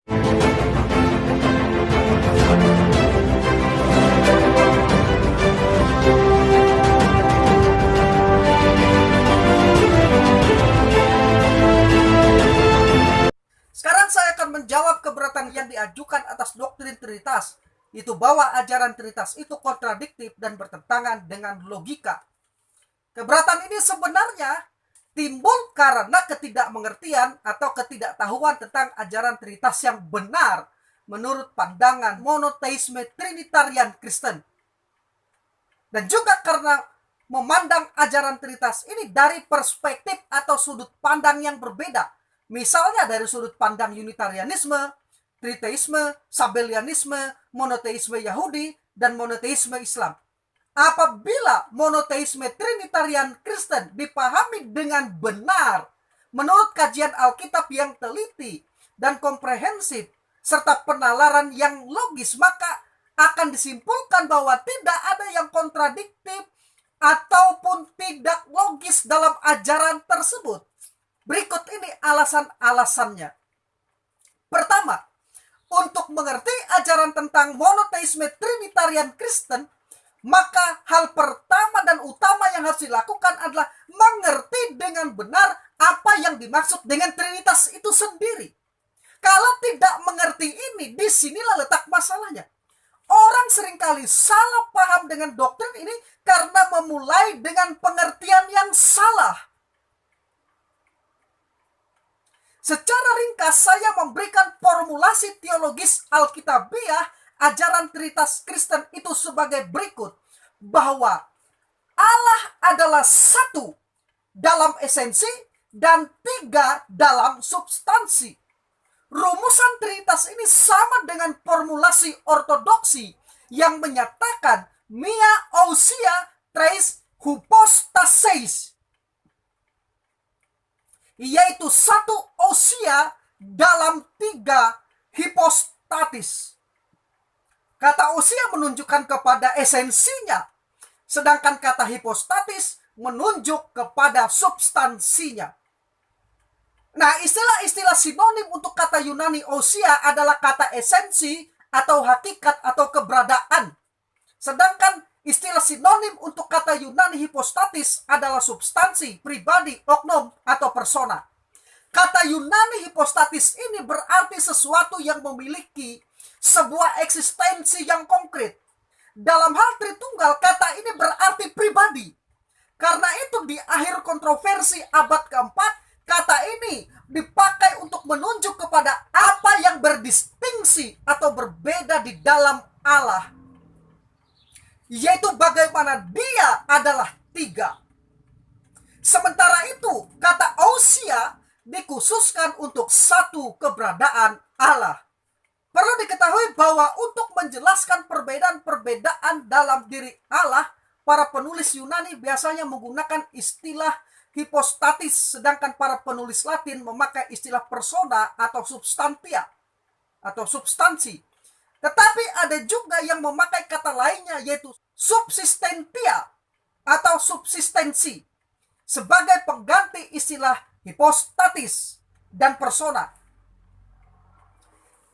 Sekarang saya akan menjawab keberatan yang diajukan atas doktrin Trinitas, itu bahwa ajaran Trinitas itu kontradiktif dan bertentangan dengan logika. Keberatan ini sebenarnya timbul karena ketidakmengertian atau ketidaktahuan tentang ajaran Trinitas yang benar menurut pandangan monoteisme Trinitarian Kristen. Dan juga karena memandang ajaran Trinitas ini dari perspektif atau sudut pandang yang berbeda. Misalnya dari sudut pandang Unitarianisme, Triteisme, Sabellianisme, monoteisme Yahudi, dan monoteisme Islam. Apabila monoteisme Trinitarian Kristen dipahami dengan benar menurut kajian Alkitab yang teliti dan komprehensif serta penalaran yang logis, maka akan disimpulkan bahwa tidak ada yang kontradiktif ataupun tidak logis dalam ajaran tersebut. Berikut ini alasan-alasannya. Pertama, untuk mengerti ajaran tentang monoteisme Trinitarian Kristen, maka hal pertama dan utama yang harus dilakukan adalah mengerti dengan benar apa yang dimaksud dengan Trinitas itu sendiri. Kalau tidak mengerti ini, disinilah letak masalahnya. Orang seringkali salah paham dengan doktrin ini karena memulai dengan pengertian yang salah. Secara ringkas saya memberikan formulasi teologis Alkitabiah ajaran Trinitas Kristen itu sebagai berikut. Bahwa Allah adalah satu dalam esensi dan tiga dalam substansi. Rumusan Trinitas ini sama dengan formulasi ortodoksi yang menyatakan Mia Ousia Tres Hypostases, yaitu satu ousia dalam tiga hipostatis. Kata ousia menunjukkan kepada esensinya, sedangkan kata hipostatis menunjuk kepada substansinya. Nah, istilah-istilah sinonim untuk kata Yunani ousia adalah kata esensi atau hakikat atau keberadaan. Sedangkan istilah sinonim untuk kata Yunani hipostatis adalah substansi, pribadi, oknum, atau persona. Kata Yunani hipostatis ini berarti sesuatu yang memiliki sebuah eksistensi yang konkret. Dalam hal Tritunggal, kata ini berarti pribadi. Karena itu di akhir kontroversi abad keempat, kata ini dipakai untuk menunjuk kepada apa yang berdistingsi atau berbeda di dalam Allah, yaitu bagaimana dia adalah tiga. Sementara itu, kata ousia dikhususkan untuk satu keberadaan Allah. Perlu diketahui bahwa untuk menjelaskan perbedaan-perbedaan dalam diri Allah, para penulis Yunani biasanya menggunakan istilah hipostatis, sedangkan para penulis Latin memakai istilah persona atau substantia atau substansi. Tetapi ada juga yang memakai kata lainnya, yaitu subsistentia atau subsistensi sebagai pengganti istilah hipostatis dan persona.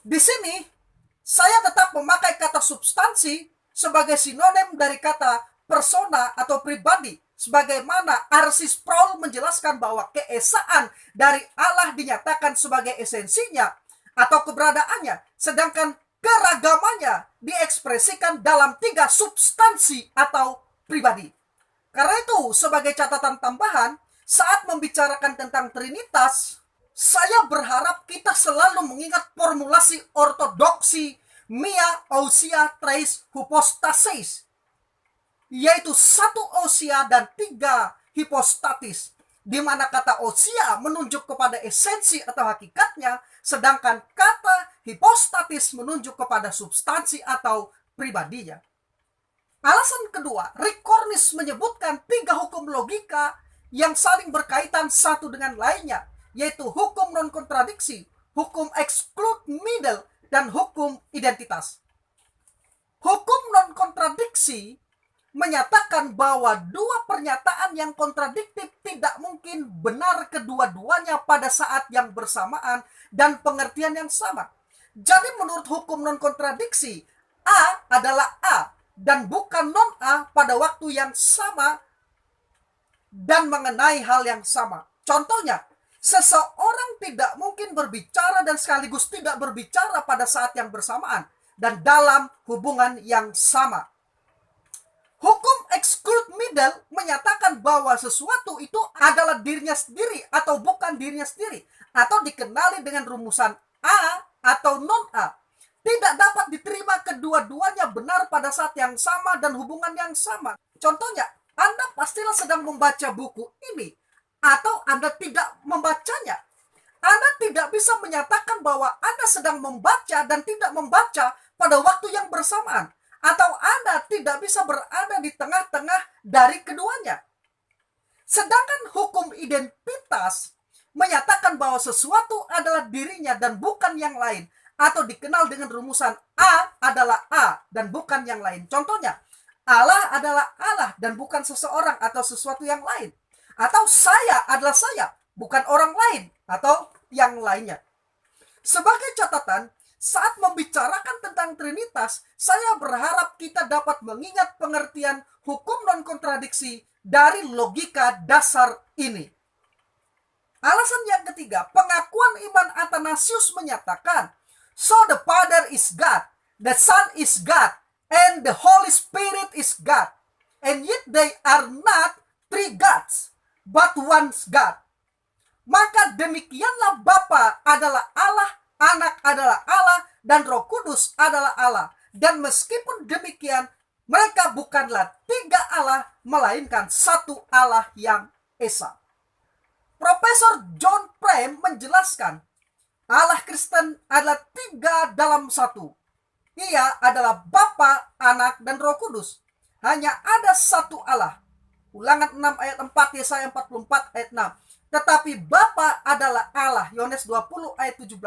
Di sini saya tetap memakai kata substansi sebagai sinonim dari kata persona atau pribadi, sebagaimana R.C. Sproul menjelaskan bahwa keesaan dari Allah dinyatakan sebagai esensinya atau keberadaannya, sedangkan keragamannya diekspresikan dalam tiga substansi atau pribadi. Karena itu, sebagai catatan tambahan, saat membicarakan tentang Trinitas, saya berharap kita selalu mengingat formulasi ortodoksi Mia Ousia Tres Hypostases, yaitu satu ousia dan tiga hipostatis, di mana kata ousia menunjuk kepada esensi atau hakikatnya, sedangkan kata hipostatis menunjuk kepada substansi atau pribadinya. Alasan kedua, Rick Cornish menyebutkan tiga hukum logika yang saling berkaitan satu dengan lainnya, yaitu hukum non-kontradiksi, hukum exclude middle, dan hukum identitas. Hukum non-kontradiksi menyatakan bahwa dua pernyataan yang kontradiktif tidak mungkin benar kedua-duanya pada saat yang bersamaan dan pengertian yang sama. Jadi menurut hukum non-kontradiksi, A adalah A dan bukan non-A pada waktu yang sama dan mengenai hal yang sama. Contohnya, seseorang tidak mungkin berbicara dan sekaligus tidak berbicara pada saat yang bersamaan dan dalam hubungan yang sama. Hukum exclude middle menyatakan bahwa sesuatu itu adalah dirinya sendiri atau bukan dirinya sendiri, atau dikenali dengan rumusan A atau non-A. Tidak dapat diterima kedua-duanya benar pada saat yang sama dan hubungan yang sama. Contohnya, Anda pastilah sedang membaca buku ini, atau Anda tidak membacanya. Anda tidak bisa menyatakan bahwa Anda sedang membaca dan tidak membaca pada waktu yang bersamaan. Atau Anda tidak bisa berada di tengah-tengah dari keduanya. Sedangkan hukum identitas menyatakan bahwa sesuatu adalah dirinya dan bukan yang lain, atau dikenal dengan rumusan A adalah A dan bukan yang lain. Contohnya, Allah adalah Allah dan bukan seseorang atau sesuatu yang lain. Atau saya adalah saya, bukan orang lain atau yang lainnya. Sebagai catatan, saat membicarakan tentang Trinitas, saya berharap kita dapat mengingat pengertian hukum non-kontradiksi dari logika dasar ini. Alasan yang ketiga, pengakuan iman Athanasius menyatakan, so the Father is God, the Son is God, and the Holy Spirit is God. And yet they are not three gods, but one God. Maka demikianlah Bapa adalah Allah, Anak adalah Allah, dan Roh Kudus adalah Allah. Dan meskipun demikian, mereka bukanlah tiga Allah, melainkan satu Allah yang esa. Profesor John Frame menjelaskan, Allah Kristen adalah tiga dalam satu. Ia adalah Bapa, Anak, dan Roh Kudus. Hanya ada satu Allah. Ulangan 6 ayat 4, Yesaya 44 ayat 6. Tetapi Bapa adalah Allah, Yohanes 20 ayat 17.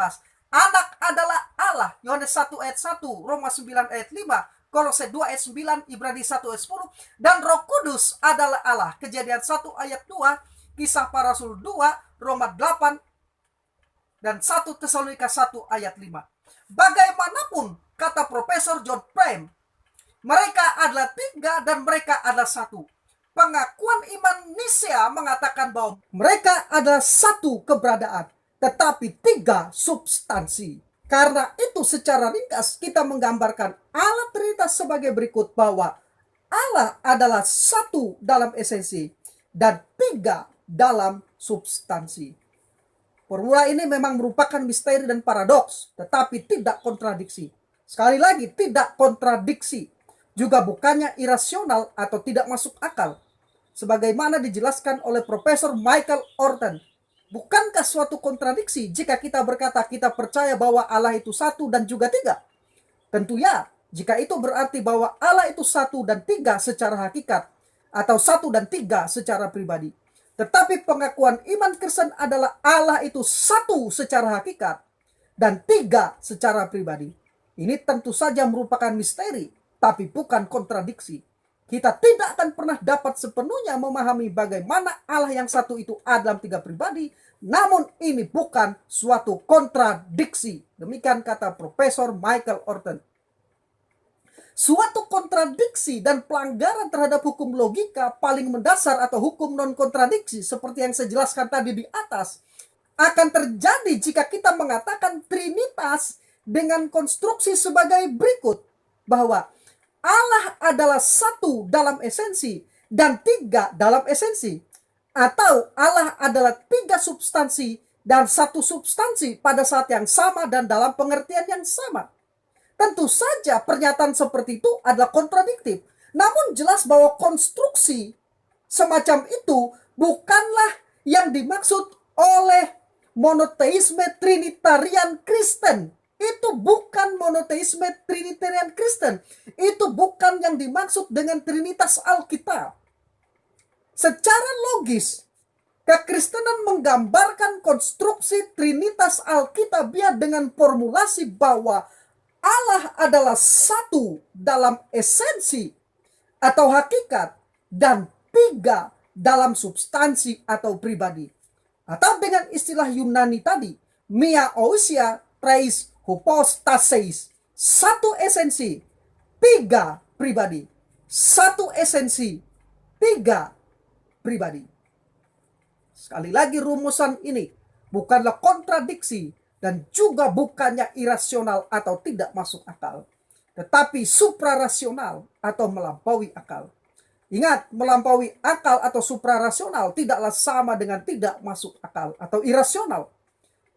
Anak adalah Allah, Yohanes 1 ayat 1, Roma 9 ayat 5, Kolose 2 ayat 9, Ibrani 1 ayat 10. Dan Roh Kudus adalah Allah, Kejadian 1 ayat 2, Kisah Para Rasul 2, Roma 8, dan 1 Tesalonika 1 ayat 5. Bagaimanapun, kata Profesor John Frame, mereka adalah tiga dan mereka adalah satu. Pengakuan iman Nisea mengatakan bahwa mereka adalah satu keberadaan, tetapi tiga substansi. Karena itu secara ringkas kita menggambarkan Allah Trinitas sebagai berikut, bahwa Allah adalah satu dalam esensi dan tiga dalam substansi. Formula ini memang merupakan misteri dan paradoks, tetapi tidak kontradiksi. Sekali lagi, tidak kontradiksi. Juga bukannya irasional atau tidak masuk akal. Sebagaimana dijelaskan oleh Profesor Michael Orton, bukankah suatu kontradiksi jika kita berkata kita percaya bahwa Allah itu satu dan juga tiga? Tentu ya, jika itu berarti bahwa Allah itu satu dan tiga secara hakikat, atau satu dan tiga secara pribadi. Tetapi pengakuan iman Kristen adalah Allah itu satu secara hakikat dan tiga secara pribadi. Ini tentu saja merupakan misteri, tapi bukan kontradiksi. Kita tidak akan pernah dapat sepenuhnya memahami bagaimana Allah yang satu itu ada dalam tiga pribadi, namun ini bukan suatu kontradiksi. Demikian kata Profesor Michael Orton. Suatu kontradiksi dan pelanggaran terhadap hukum logika paling mendasar atau hukum non-kontradiksi seperti yang saya jelaskan tadi di atas akan terjadi jika kita mengatakan Trinitas dengan konstruksi sebagai berikut, bahwa Allah adalah satu dalam esensi dan tiga dalam esensi, atau Allah adalah tiga substansi dan satu substansi pada saat yang sama dan dalam pengertian yang sama. Tentu saja pernyataan seperti itu adalah kontradiktif. Namun jelas bahwa konstruksi semacam itu bukanlah yang dimaksud oleh monoteisme Trinitarian Kristen. Itu bukan monoteisme Trinitarian Kristen. Itu bukan yang dimaksud dengan Trinitas Alkitab. Secara logis, kekristenan menggambarkan konstruksi Trinitas Alkitabiah dengan formulasi bahwa Allah adalah satu dalam esensi atau hakikat dan tiga dalam substansi atau pribadi. Atau dengan istilah Yunani tadi, Mia Ousia Trais hypostasis, satu esensi, tiga pribadi. Satu esensi, tiga pribadi. Sekali lagi, rumusan ini bukanlah kontradiksi dan juga bukannya irasional atau tidak masuk akal, tetapi suprarasional atau melampaui akal. Ingat, melampaui akal atau suprarasional tidaklah sama dengan tidak masuk akal atau irasional.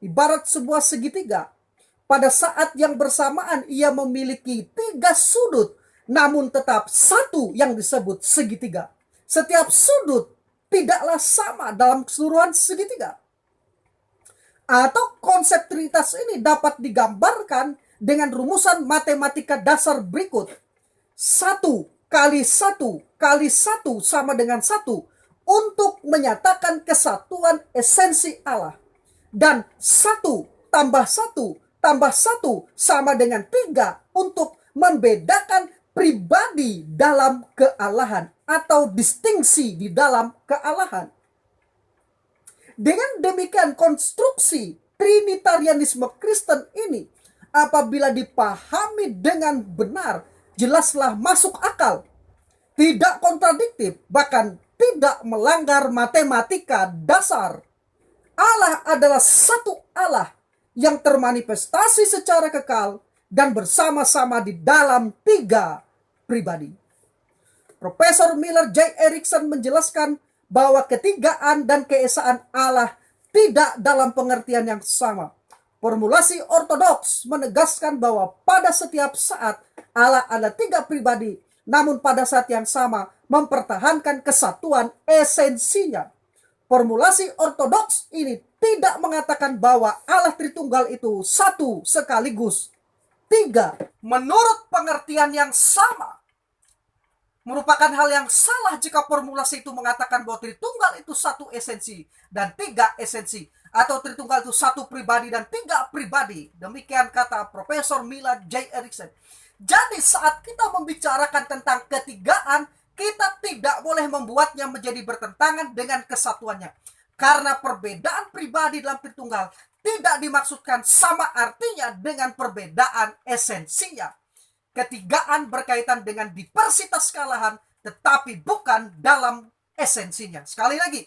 Ibarat sebuah segitiga. Pada saat yang bersamaan ia memiliki tiga sudut, namun tetap satu yang disebut segitiga. Setiap sudut tidaklah sama dalam keseluruhan segitiga. Atau konsep trinitas ini dapat digambarkan dengan rumusan matematika dasar berikut. 1 kali 1 kali 1 sama dengan 1 untuk menyatakan kesatuan esensi Allah. Dan 1 tambah 1 tambah 1 sama dengan 3 untuk membedakan pribadi dalam kealahan atau distingsi di dalam kealahan. Dengan demikian, konstruksi Trinitarianisme Kristen ini apabila dipahami dengan benar, jelaslah masuk akal, tidak kontradiktif, bahkan tidak melanggar matematika dasar. Allah adalah satu Allah yang termanifestasi secara kekal dan bersama-sama di dalam tiga pribadi. Profesor Miller J. Erickson menjelaskan bahwa ketigaan dan keesaan Allah tidak dalam pengertian yang sama. Formulasi ortodoks menegaskan bahwa pada setiap saat Allah ada tiga pribadi, namun pada saat yang sama mempertahankan kesatuan esensinya. Formulasi ortodoks ini tidak mengatakan bahwa Allah Tritunggal itu satu sekaligus tiga. Menurut pengertian yang sama, merupakan hal yang salah jika formulasi itu mengatakan bahwa Tritunggal itu satu esensi dan tiga esensi, atau Tritunggal itu satu pribadi dan tiga pribadi. Demikian kata Profesor Miller J. Erickson. Jadi saat kita membicarakan tentang ketigaan, kita tidak boleh membuatnya menjadi bertentangan dengan kesatuannya. Karena perbedaan pribadi dalam Tritunggal tidak dimaksudkan sama artinya dengan perbedaan esensinya. Ketigaan berkaitan dengan diversitas kealahan, tetapi bukan dalam esensinya. Sekali lagi,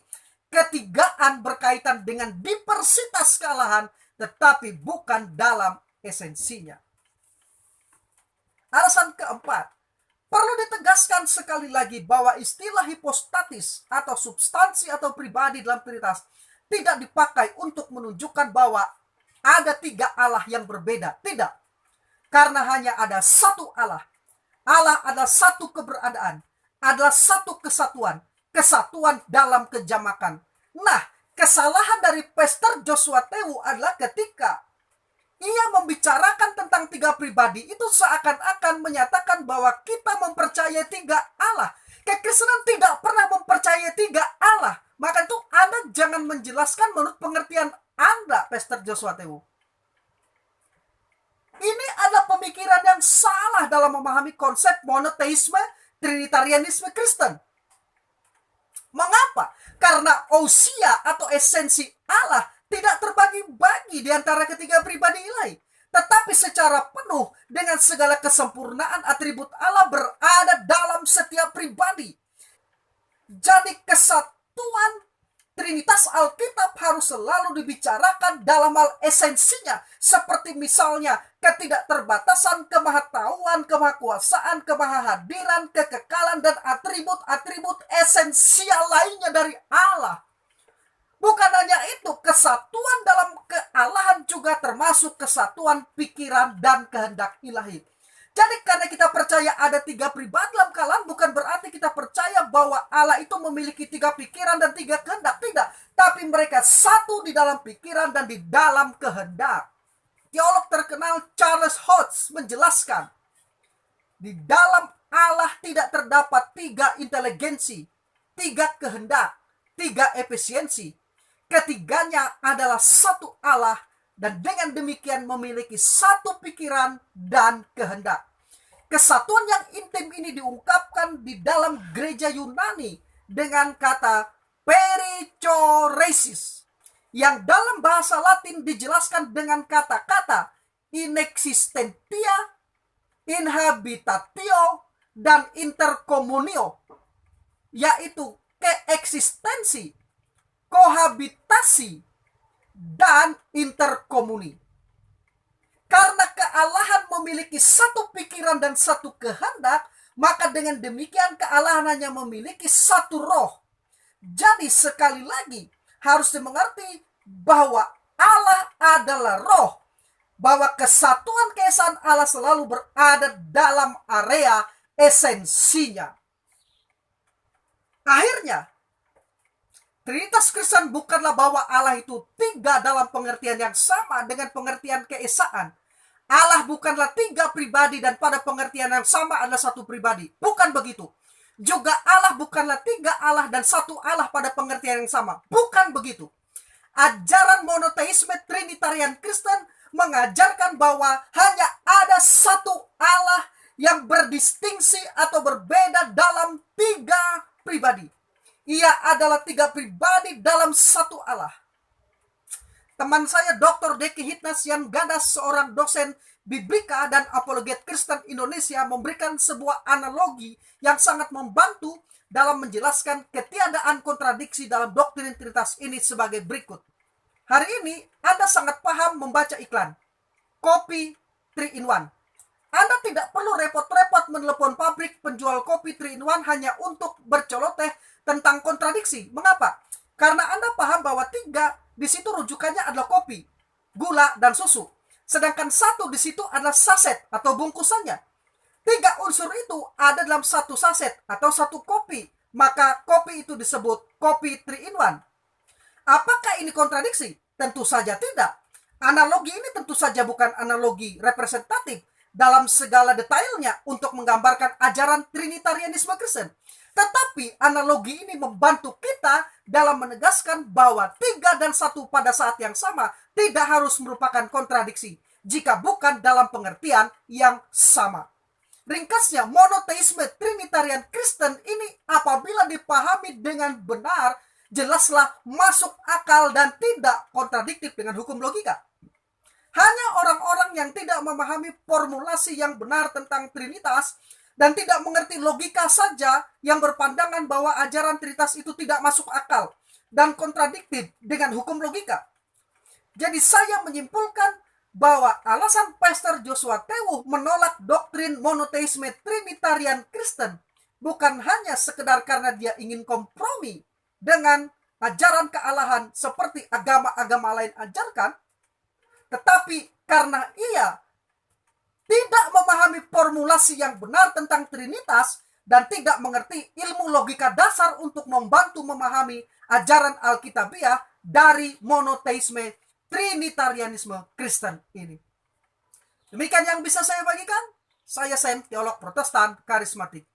ketigaan berkaitan dengan diversitas kealahan, tetapi bukan dalam esensinya. Alasan keempat, perlu ditegaskan sekali lagi bahwa istilah hipostatis atau substansi atau pribadi dalam Trinitas tidak dipakai untuk menunjukkan bahwa ada tiga Allah yang berbeda. Tidak. Karena hanya ada satu Allah. Allah adalah satu keberadaan. Adalah satu kesatuan. Kesatuan dalam kejamakan. Nah, kesalahan dari Pastor Joshua Tewu adalah ketika ia membicarakan tentang tiga pribadi, itu seakan-akan menyatakan bahwa kita mempercayai tiga Allah. Kekristenan tidak pernah mempercayai tiga Allah. Maka itu Anda jangan menjelaskan menurut pengertian Anda, Pastor Joshua Tewu. Ini adalah pemikiran yang salah dalam memahami konsep monoteisme Trinitarianisme Kristen. Mengapa? Karena ousia atau esensi Allah tidak terbagi-bagi di antara ketiga pribadi ilahi, tetapi secara penuh dengan segala kesempurnaan atribut Allah berada dalam setiap pribadi. Jadi kesatuan Trinitas Alkitab harus selalu dibicarakan dalam hal esensinya, seperti misalnya ketidakterbatasan, kemahatauan, kemahakuasaan, kemahahadiran, kekekalan, dan atribut-atribut esensial lainnya dari Allah. Bukan hanya itu, kesatuan dalam kealahan juga termasuk kesatuan pikiran dan kehendak ilahi. Jadi karena kita percaya ada tiga pribadi dalam kealahan, bukan berarti kita percaya bahwa Allah itu memiliki tiga pikiran dan tiga kehendak. Tidak. Tapi mereka satu di dalam pikiran dan di dalam kehendak. Teolog terkenal Charles Hodge menjelaskan, di dalam Allah tidak terdapat tiga inteligensi, tiga kehendak, tiga efisiensi. Ketiganya adalah satu Allah dan dengan demikian memiliki satu pikiran dan kehendak. Kesatuan yang intim ini diungkapkan di dalam gereja Yunani dengan kata perichoresis, yang dalam bahasa Latin dijelaskan dengan kata-kata inexistentia, inhabitatio, dan intercommunio, yaitu keeksistensi, kohabitasi, dan interkomuni. Karena kealahan memiliki satu pikiran dan satu kehendak, maka dengan demikian kealahan hanya memiliki satu roh. Jadi sekali lagi harus dimengerti bahwa Allah adalah roh, bahwa kesatuan keesaan Allah selalu berada dalam area esensinya. Akhirnya, Trinitas Kristen bukanlah bahwa Allah itu tiga dalam pengertian yang sama dengan pengertian keesaan. Allah bukanlah tiga pribadi dan pada pengertian yang sama adalah satu pribadi. Bukan begitu. Juga Allah bukanlah tiga Allah dan satu Allah pada pengertian yang sama. Bukan begitu. Ajaran monoteisme Trinitarian Kristen mengajarkan bahwa hanya ada satu Allah yang berdistingsi atau berbeda dalam tiga pribadi. Ia adalah tiga pribadi dalam satu Allah. Teman saya Dr. Deki Hitnas yang Gadas, seorang dosen Biblika dan apologet Kristen Indonesia, memberikan sebuah analogi yang sangat membantu dalam menjelaskan ketiadaan kontradiksi dalam doktrin Trinitas ini sebagai berikut. Hari ini Anda sangat paham membaca iklan kopi 3 in 1. Anda tidak perlu repot-repot menelepon pabrik penjual kopi 3 in 1 hanya untuk berceloteh tentang kontradiksi. Mengapa? Karena Anda paham bahwa 3 di situ rujukannya adalah kopi, gula, dan susu. Sedangkan 1 di situ adalah saset atau bungkusannya. 3 unsur itu ada dalam 1 saset atau 1 kopi. Maka kopi itu disebut kopi 3 in 1. Apakah ini kontradiksi? Tentu saja tidak. Analogi ini tentu saja bukan analogi representatif dalam segala detailnya untuk menggambarkan ajaran Trinitarianisme Kristen. Tetapi analogi ini membantu kita dalam menegaskan bahwa 3 dan 1 pada saat yang sama tidak harus merupakan kontradiksi jika bukan dalam pengertian yang sama. Ringkasnya, monoteisme Trinitarian Kristen ini apabila dipahami dengan benar, jelaslah masuk akal dan tidak kontradiktif dengan hukum logika. Hanya orang-orang yang tidak memahami formulasi yang benar tentang Trinitas dan tidak mengerti logika saja yang berpandangan bahwa ajaran Trinitas itu tidak masuk akal dan kontradiktif dengan hukum logika. Jadi saya menyimpulkan bahwa alasan Pastor Joshua Tewuh menolak doktrin monoteisme Trinitarian Kristen bukan hanya sekedar karena dia ingin kompromi dengan ajaran kealahan seperti agama-agama lain ajarkan, tetapi karena ia tidak memahami formulasi yang benar tentang Trinitas dan tidak mengerti ilmu logika dasar untuk membantu memahami ajaran Alkitabiah dari monoteisme Trinitarianisme Kristen ini. Demikian yang bisa saya bagikan. Saya Sen, teolog Protestan karismatik.